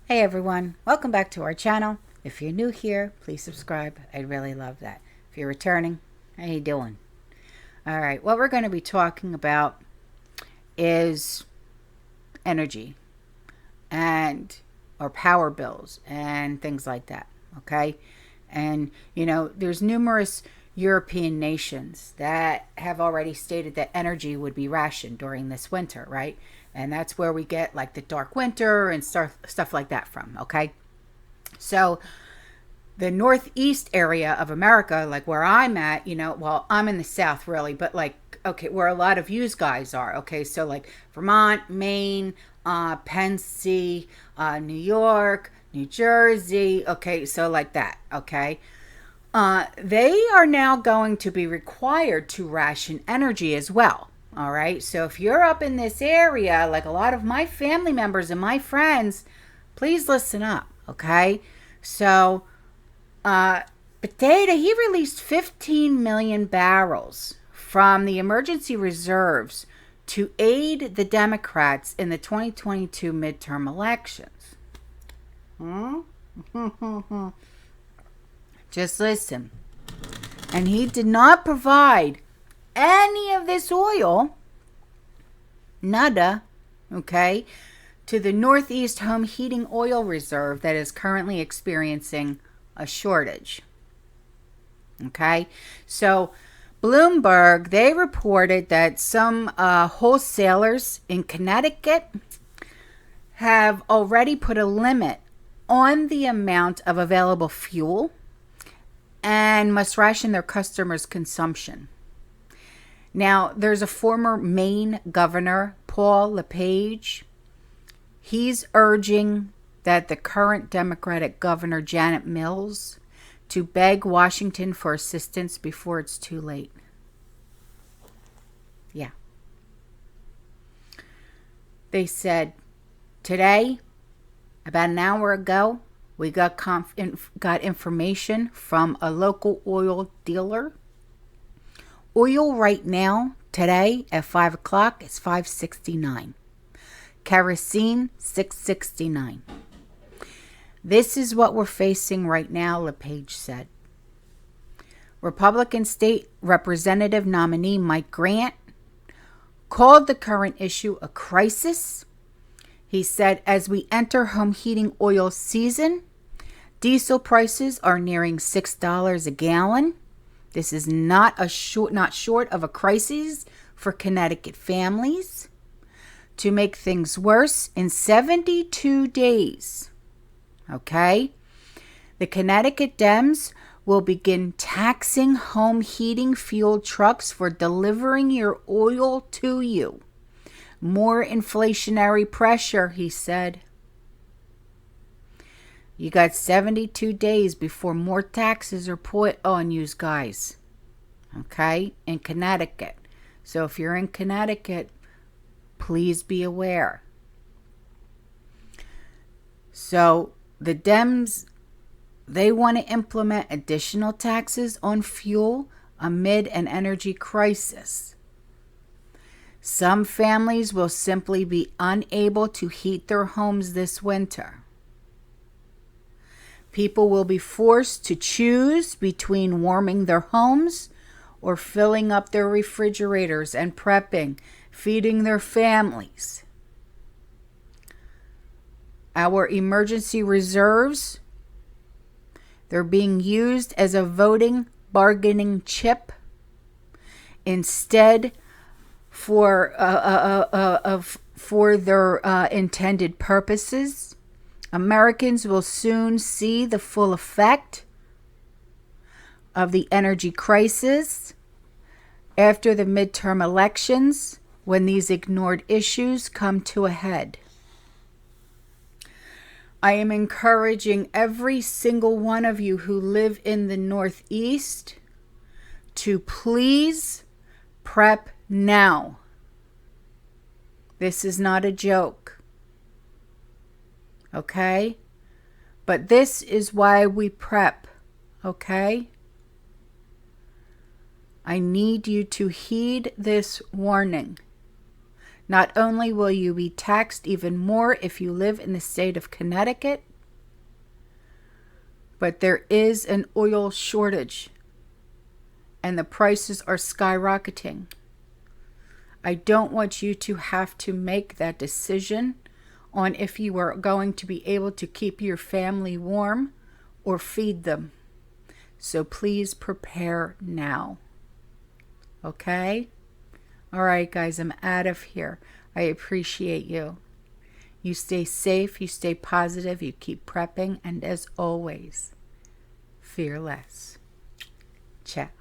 Hey everyone, welcome back to our channel. If you're new here, please subscribe. I'd really love that. If you're returning, how you doing? All right, what we're going to be talking about is energy and or power bills and things like that, okay? And you know, there's numerous European nations that have already stated that energy would be rationed during this winter, right? And that's where we get like the dark winter and stuff like that from, okay? So the northeast area of America, like where I'm at, you know, well, I'm in the south really, but like, okay, where a lot of yous guys are, okay? So like Vermont, Maine, Penn, New York, New Jersey, okay? So like that, okay? They are now going to be required to ration energy as well. All right. So if you're up in this area, like a lot of my family members and my friends, please listen up. Okay. So, Potato, he released 15 million barrels from the emergency reserves to aid the Democrats in the 2022 midterm elections. Just listen. And he did not provide any of this oil, nada, okay, to the Northeast Home Heating Oil Reserve that is currently experiencing a shortage. Okay, so Bloomberg, they reported that some wholesalers in Connecticut have already put a limit on the amount of available fuel and must ration their customers' consumption. Now, there's a former Maine governor, Paul LePage. He's urging that the current Democratic governor, Janet Mills, to beg Washington for assistance before it's too late. Yeah. They said, today, about an hour ago, we got information from a local oil dealer. Oil right now, today at 5 o'clock, is $5.69. Kerosene, $6.69. This is what we're facing right now, LePage said. Republican State Representative nominee Mike Grant called the current issue a crisis. He said, as we enter home heating oil season, diesel prices are nearing $6 a gallon. This is not short of a crisis for Connecticut families. To make things worse, in 72 days, okay, the Connecticut Dems will begin taxing home heating fuel trucks for delivering your oil to you. More inflationary pressure, he said. You got 72 days before more taxes are put on you guys. Okay? In Connecticut. So if you're in Connecticut, please be aware. So the Dems, they want to implement additional taxes on fuel amid an energy crisis. Some families will simply be unable to heat their homes this winter. People will be forced to choose between warming their homes or filling up their refrigerators and prepping, feeding their families. Our emergency reserves, they're being used as a voting bargaining chip instead for their intended purposes. Americans will soon see the full effect of the energy crisis after the midterm elections when these ignored issues come to a head. I am encouraging every single one of you who live in the Northeast to please prep now. This is not a joke. Okay? But this is why we prep. Okay? I need you to heed this warning. Not only will you be taxed even more if you live in the state of Connecticut, but there is an oil shortage and the prices are skyrocketing. I don't want you to have to make that decision on if you are going to be able to keep your family warm or feed them. So please prepare now. Okay? All right, guys, I'm out of here. I appreciate you. You stay safe, you stay positive, you keep prepping, and as always, fear less. Ciao.